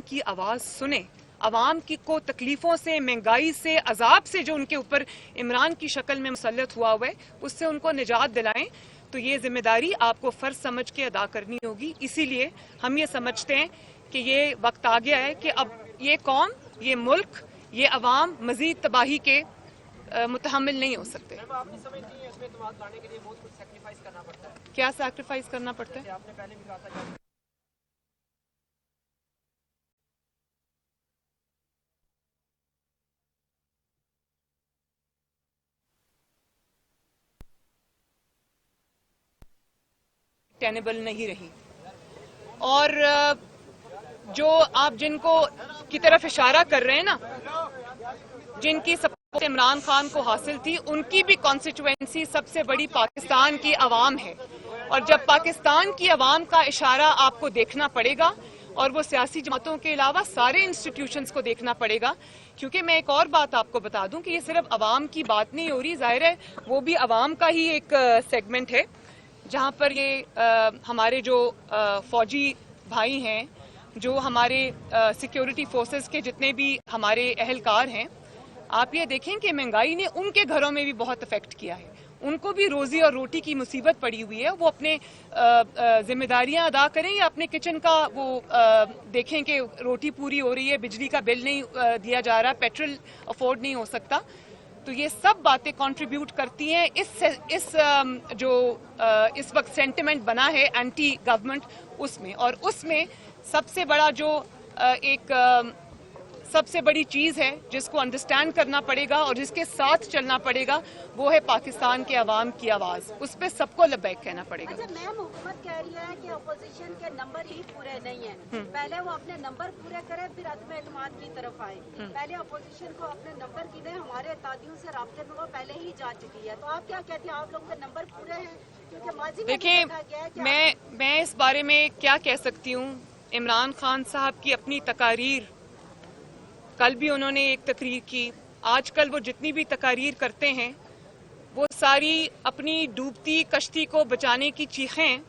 की आवाज़ सुने, अवाम की को तकलीफ़ों से, महंगाई से, अजाब से जो उनके ऊपर इमरान की शक्ल में मुसल्लत हुआ है उससे उनको निजात दिलाएं। तो ये जिम्मेदारी आपको फ़र्ज समझ के अदा करनी होगी। इसीलिए हम ये समझते हैं कि ये वक्त आ गया है कि अब ये कौम, ये मुल्क, ये अवाम मज़ीद तबाही के मुतहम्मिल नहीं हो सकते। आपने समझती है इसमें इत्मीनान लाने के लिए बहुत कुछ सैक्रिफाइस करना पड़ता है? क्या सैक्रिफाइस करना पड़ता है? आपने पहले भी कहा था टेनेबल नहीं रही। और जो आप जिनको की तरफ इशारा कर रहे हैं ना, जिनकी सपोर्ट इमरान खान को हासिल थी, उनकी भी कॉन्स्टिट्यूएंसी सबसे बड़ी पाकिस्तान की आवाम है। और जब पाकिस्तान की आवाम का इशारा आपको देखना पड़ेगा, और वो सियासी जमातों के अलावा सारे इंस्टीट्यूशंस को देखना पड़ेगा, क्योंकि मैं एक और बात आपको बता दूं कि ये सिर्फ अवाम की बात नहीं हो रही, जाहिर है वो भी अवाम का ही एक सेगमेंट है, जहां पर ये हमारे जो फौजी भाई हैं, जो हमारे सिक्योरिटी फोर्सेस के जितने भी हमारे अहलकार हैं, आप ये देखें कि महंगाई ने उनके घरों में भी बहुत इफेक्ट किया है। उनको भी रोजी और रोटी की मुसीबत पड़ी हुई है। वो अपने जिम्मेदारियां अदा करें या अपने किचन का वो देखें कि रोटी पूरी हो रही है, बिजली का बिल नहीं दिया जा रहा, पेट्रोल अफोर्ड नहीं हो सकता। तो ये सब बातें कंट्रीब्यूट करती हैं इस वक्त सेंटिमेंट बना है एंटी गवर्नमेंट उसमें। और उसमें सबसे बड़ा जो सबसे बड़ी चीज़ है जिसको अंडरस्टैंड करना पड़ेगा और जिसके साथ चलना पड़ेगा, वो है पाकिस्तान के अवाम की आवाज़। उस पर सबको लबैक कहना पड़ेगा। अच्छा मैम, हुकूमत कह रही है कि अपोजिशन के नंबर ही पूरे नहीं हैं। पहले वो अपने नंबर पूरे करे फिर अदम एतमाद की तरफ आए। पहले अपोजिशन को अपने नंबर गिने, हमारे इत्तेहादियों से राब्ते में वो पहले ही जा चुकी है। तो आप क्या कहती हैं, आप लोगों के नंबर पूरे हैं? क्योंकि माजी में देखिए, मैं इस बारे में क्या कह सकती हूँ। इमरान खान साहब की अपनी तकारीर, कल भी उन्होंने एक तकरीर की, आजकल वो जितनी भी तकारीर करते हैं वो सारी अपनी डूबती कश्ती को बचाने की चीखें,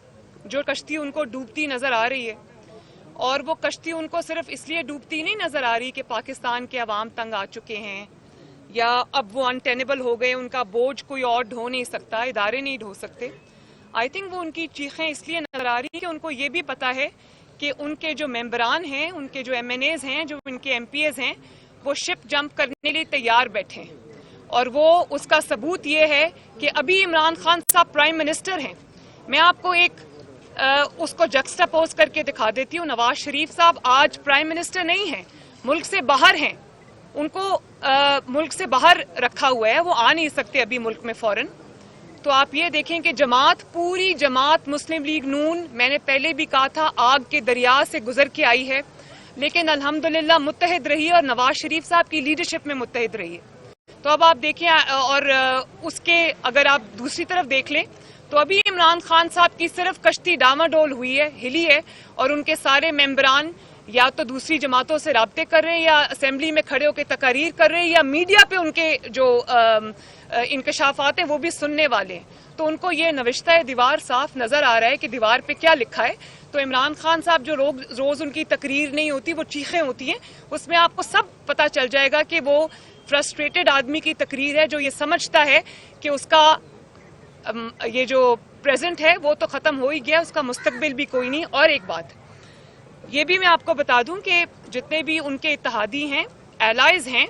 जो कश्ती उनको डूबती नज़र आ रही है। और वो कश्ती उनको सिर्फ इसलिए डूबती नहीं नज़र आ रही कि पाकिस्तान के अवाम तंग आ चुके हैं या अब वो अनटेनेबल हो गए, उनका बोझ कोई और ढो नहीं सकता, इदारे नहीं ढो सकते। आई थिंक वो उनकी चीखें इसलिए नज़र आ रही है कि उनको ये भी पता है कि उनके जो मेंबरान हैं, उनके जो MNAs हैं, जो उनके MPAs हैं, वो शिप जंप करने के लिए तैयार बैठे हैं। और वो उसका सबूत ये है कि अभी इमरान खान साहब प्राइम मिनिस्टर हैं। मैं आपको उसको जक्सटापोज करके दिखा देती हूँ। नवाज शरीफ साहब आज प्राइम मिनिस्टर नहीं हैं, मुल्क से बाहर हैं। उनको मुल्क से बाहर रखा हुआ है, वो आ नहीं सकते अभी मुल्क में फौरन। तो आप ये देखें कि जमात, पूरी जमात मुस्लिम लीग नून, मैंने पहले भी कहा था, आग के दरिया से गुजर के आई है, लेकिन अल्हम्दुलिल्लाह मुत्तहिद रही है और नवाज शरीफ साहब की लीडरशिप में मुत्तहिद रही है। तो अब आप देखें, और उसके अगर आप दूसरी तरफ देख लें तो अभी इमरान खान साहब की सिर्फ कश्ती डामाडोल हुई है, हिली है, और उनके सारे मेंबरान या तो दूसरी जमातों से राब्ते कर रहे हैं, या असेंबली में खड़े होकर तकारीर कर रहे हैं, या मीडिया पे उनके जो इंकशाफात हैं वो भी सुनने वाले हैं। तो उनको ये नविश्ता दीवार साफ नजर आ रहा है कि दीवार पे क्या लिखा है। तो इमरान खान साहब जो रोज उनकी तकरीर नहीं होती, वो चीखें होती हैं, उसमें आपको सब पता चल जाएगा कि वो फ्रस्ट्रेटेड आदमी की तकरीर है, जो ये समझता है कि उसका ये जो प्रेजेंट है वो तो ख़त्म हो ही गया, उसका मुस्तकबिल भी कोई नहीं। और एक बात ये भी मैं आपको बता दूं कि जितने भी उनके इत्तेहादी हैं, एलाइज हैं,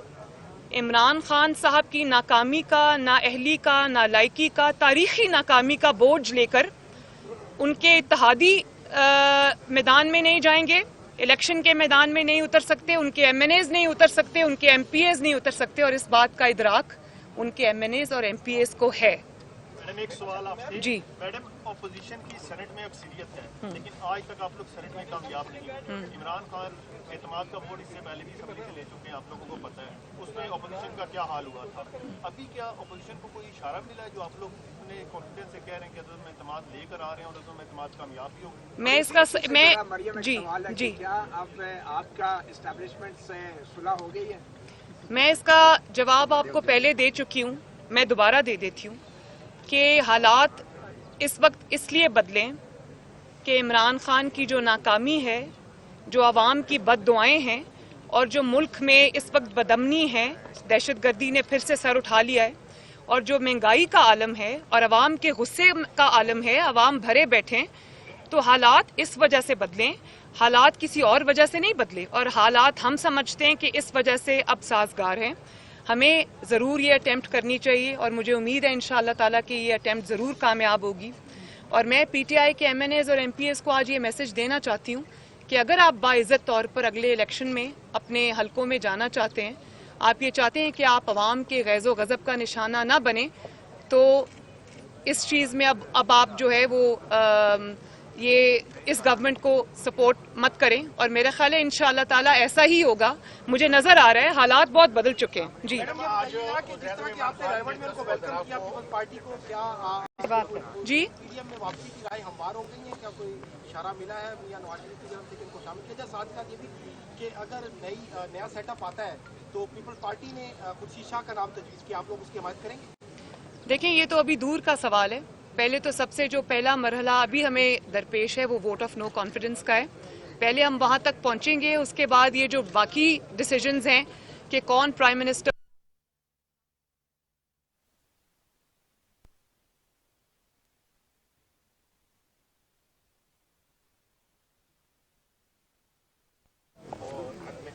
इमरान खान साहब की नाकामी का, नाअहली का, नालायकी का, तारीखी नाकामी का बोझ लेकर उनके इत्तेहादी मैदान में नहीं जाएंगे, इलेक्शन के मैदान में नहीं उतर सकते, उनके MNAs नहीं उतर सकते, उनके MPAs नहीं उतर सकते। और इस बात का इदराक उनके MNAs और MPAs को है। मैडम एक सवाल आपसे। जी मैडम, ऑपोजिशन की सेनेट में अक्सरियत है, लेकिन आज तक आप लोग सेनेट में कामयाब नहीं हुए। इमरान खान एतमाद का वोट इससे पहले भी असेंबली से ले चुके हैं, आप लोगों को पता है। उसमें ऑपोजिशन का क्या हाल हुआ था। अभी क्या ऑपोजिशन को कोई इशारा मिला है जो आप लोग अपने कॉन्फिडेंस से कह रहे हैं कि अदम एतमाद लेकर आ रहे हैं और अदम एतमाद कामयाब भी होगी? मैं इसका जी क्या आपका एस्टैब्लिशमेंट से सुलह हो गई है? मैं इसका जवाब आपको पहले दे चुकी हूँ, मैं दोबारा दे देती हूँ कि हालात इस वक्त इसलिए बदलें कि इमरान खान की जो नाकामी है, جو عوام کی بد دعائیں ہیں اور جو ملک میں اس وقت بدامنی ہے، دہشت گردی نے پھر سے سر اٹھا لیا ہے، اور جو مہنگائی کا عالم ہے اور عوام کے غصے کا عالم ہے، عوام بھرے بیٹھے ہیں، تو حالات اس وجہ سے بدلیں، حالات کسی اور وجہ سے نہیں بدلے، اور حالات ہم سمجھتے ہیں کہ اس وجہ سے اب سازگار ہیں۔ ہمیں ضرور یہ اٹیمپٹ کرنی چاہیے اور مجھے امید ہے انشاءاللہ تعالیٰ کہ یہ اٹیمپٹ ضرور کامیاب ہوگی، اور میں پی ٹی آئی کے ایم این ایز اور ایم پی ایز کو آج یہ میسج دینا چاہتی ہوں کہ اگر آپ باعزت طور پر اگلے الیکشن میں اپنے حلقوں میں جانا چاہتے ہیں، آپ یہ چاہتے ہیں کہ آپ عوام کے غیظ و غضب کا نشانہ نہ بنیں، تو اس چیز میں اب آپ جو ہے وہ یہ اس گورنمنٹ کو سپورٹ مت کریں، اور میرا خیال ہے انشاءاللہ تعالیٰ ایسا ہی ہوگا۔ مجھے نظر آ رہا ہے حالات بہت بدل چکے ہیں۔ جی آج جس طرح کہ آپ نے رائمنڈ میں کو ویلکم کیا پیپلز پارٹی کو، کیا جی پی ڈی ایم میں واپسی کی رائے ہموار ہو گئی ہے؟ کیا کوئی اشارہ ملا ہے میاں نواز شریف کی طرف سے کہ ان کو شامل کیا جائے؟ ساتھ ساتھ یہ بھی کہ اگر نیا سیٹ اپ آتا ہے تو پیپلز پارٹی نے خورشید شاہ کا نام تجویز کیا، آپ لوگ اس کی حمایت کریں گے؟ دیکھیں، یہ تو ابھی دور کا سوال ہے۔ پہلے تو سب سے جو پہلا مرحلہ ابھی ہمیں درپیش ہے وہ ووٹ آف نو کانفیڈنس کا ہے۔ پہلے ہم وہاں تک پہنچیں گے، اس کے بعد یہ جو باقی ڈیسیجنز ہیں کہ کون پرائم منسٹر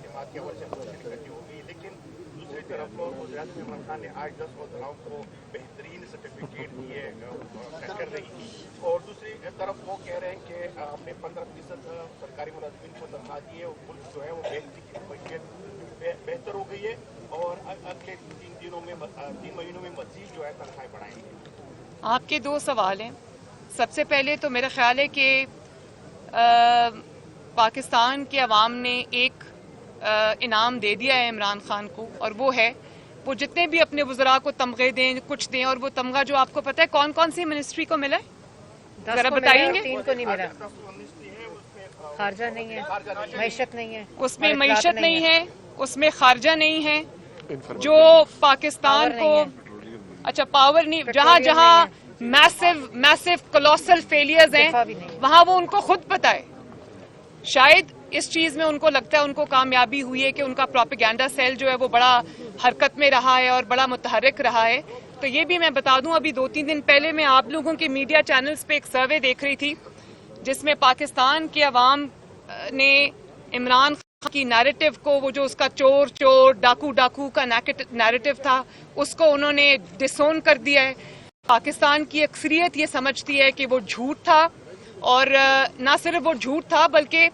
جماعت کے ورژن کو شرکت ہوگی، لیکن دوسری طرف وزیراعظم عمران خان نے آج 10 وزراؤں کو بہترین سرٹیفکیٹ دیے کر رہی تھی، اور دوسری طرف وہ کہہ رہے ہیں کہ ہم نے 15% سرکاری ملازمین کو تنخواہ دی ہے، اور ملک جو ہے وہ بہتری کی معیشت بہتر ہو گئی ہے، اور اگلے 3 مہینوں میں مزید جو ہے تنخواہیں بڑھائیں گے۔ آپ کے دو سوال ہیں۔ سب سے پہلے تو میرا خیال ہے کہ پاکستان کے عوام نے ایک انعام دے دیا ہے عمران خان کو، اور وہ ہے وہ جتنے بھی اپنے وزراء کو تمغے دیں، کچھ دیں، اور وہ تمغہ جو آپ کو پتہ ہے کون کون سی منسٹری کو ملا ہے، ذرا بتائیں گے؟ 3 کو نہیں ملا، خارجہ نہیں ہے، معیشت نہیں ہے، اس میں اور اطلاعات معیشت نہیں ہے، اس میں خارجہ نہیں ہے، جو پاکستان کو اچھا پاور نہیں، جہاں جہاں میسو کولوسل فیلیئرز ہیں وہاں وہ ان کو خود پتہ ہے۔ شاید اس چیز میں ان کو لگتا ہے ان کو کامیابی ہوئی ہے کہ ان کا پروپیگینڈا سیل جو ہے وہ بڑا حرکت میں رہا ہے اور بڑا متحرک رہا ہے۔ تو یہ بھی میں بتا دوں، ابھی 2-3 دن پہلے میں آپ لوگوں کے میڈیا چینلز پہ ایک سروے دیکھ رہی تھی جس میں پاکستان کے عوام نے عمران خان کی نیریٹو کو، وہ جو اس کا چور چور ڈاکو ڈاکو کا نیریٹو تھا، اس کو انہوں نے ڈسون کر دیا ہے۔ پاکستان کی اکثریت یہ سمجھتی ہے کہ وہ جھوٹ تھا، اور نہ صرف وہ جھوٹ تھا بلکہ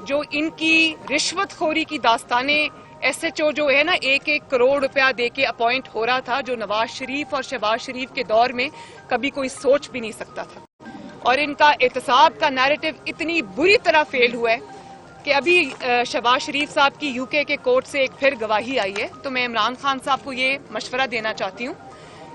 جو ان کی رشوت خوری کی داستانیں، ایس ایچ او جو ہے نا 1-1 کروڑ روپیہ دے کے اپوائنٹ ہو رہا تھا، جو نواز شریف اور شہباز شریف کے دور میں کبھی کوئی سوچ بھی نہیں سکتا تھا، اور ان کا احتساب کا نیریٹو اتنی بری طرح فیل ہوا ہے کہ ابھی شہباز شریف صاحب کی یو کے کورٹ سے ایک پھر گواہی آئی ہے۔ تو میں عمران خان صاحب کو یہ مشورہ دینا چاہتی ہوں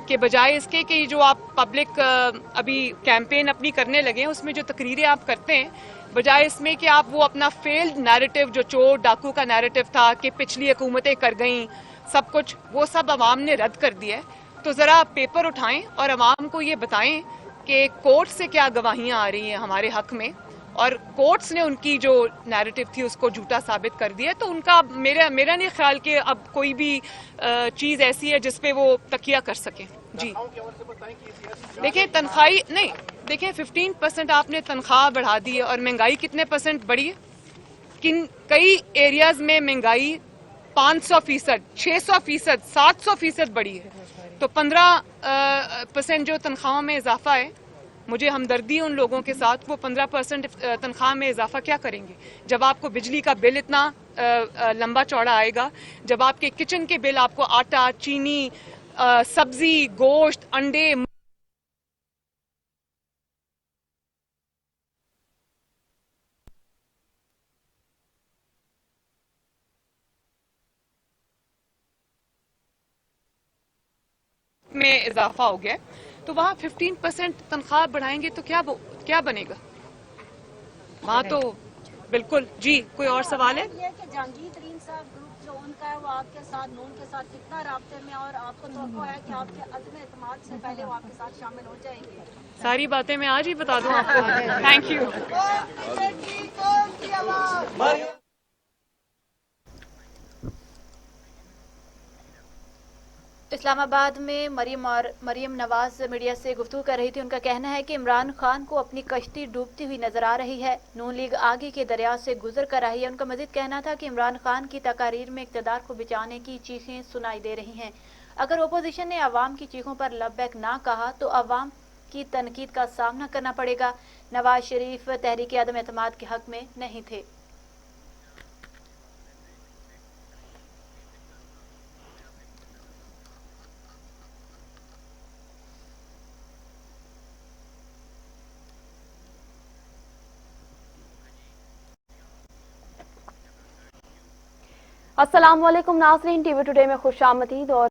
کہ بجائے اس کے کہ جو آپ پبلک ابھی کیمپین اپنی کرنے لگے ہیں، اس میں جو تقریریں آپ کرتے ہیں، بجائے اس میں کہ آپ وہ اپنا فیلڈ نیریٹو جو چور ڈاکو کا نیریٹو تھا کہ پچھلی حکومتیں کر گئیں سب کچھ، وہ سب عوام نے رد کر دیا ہے۔ تو ذرا پیپر اٹھائیں اور عوام کو یہ بتائیں کہ کورٹ سے کیا گواہیاں آ رہی ہیں ہمارے حق میں، اور کورٹس نے ان کی جو نیریٹو تھی اس کو جھوٹا ثابت کر دیا۔ تو ان کا میرا نہیں خیال کہ اب کوئی بھی چیز ایسی ہے جس پہ وہ تکیہ کر سکیں۔ جی دیکھیں، تنخواہی نہیں، دیکھیں 15% آپ نے تنخواہ بڑھا دی ہے، اور مہنگائی کتنے % بڑھی ہے؟ کئی ایریاز میں مہنگائی 500%، 600%، 700% بڑھی ہے۔ تو 15% جو تنخواہوں میں اضافہ ہے، مجھے ہمدردی ہے ان لوگوں کے ساتھ، وہ 15% تنخواہ میں اضافہ کیا کریں گے جب آپ کو بجلی کا بل اتنا لمبا چوڑا آئے گا، جب آپ کے کچن کے بل، آپ کو آٹا، چینی، سبزی، گوشت، انڈے میں اضافہ ہو گیا، تو وہاں 15% تنخواہ بڑھائیں گے تو کیا بنے گا؟ وہاں تو बिल्कुल जी। कोई और सवाल है? ये कि जहांगीर तरीन साहब ग्रुप जो उनका है वो आपके साथ नून के साथ कितना राब्ते में, और आपको तवक्को है कि आपके अदम एतमाद से पहले वो आपके साथ शामिल हो जाएंगे? सारी बातें मैं आज ही बता दूं आपको। Thank you. इस्लामाबाद में मरियम नवाज मीडिया से गुफ्तगू कर रही थी। उनका कहना है कि इमरान खान को अपनी कश्ती डूबती हुई नजर आ रही है। नून लीग आगे के दरिया से गुजर कर रही है। उनका मजीद कहना था कि इमरान खान की तकारीर में इक़्तिदार को बचाने की चीखें सुनाई दे रही हैं। अगर ओपोजिशन ने अवाम की चीखों पर लबैक ना कहा तो अवाम की तनकीद का सामना करना पड़ेगा। नवाज शरीफ तहरीक अदम एतमाद के हक में नहीं थे। अस्सलाम वालेकुम नाज़रीन, टीवी टुडे में खुशामदीद। और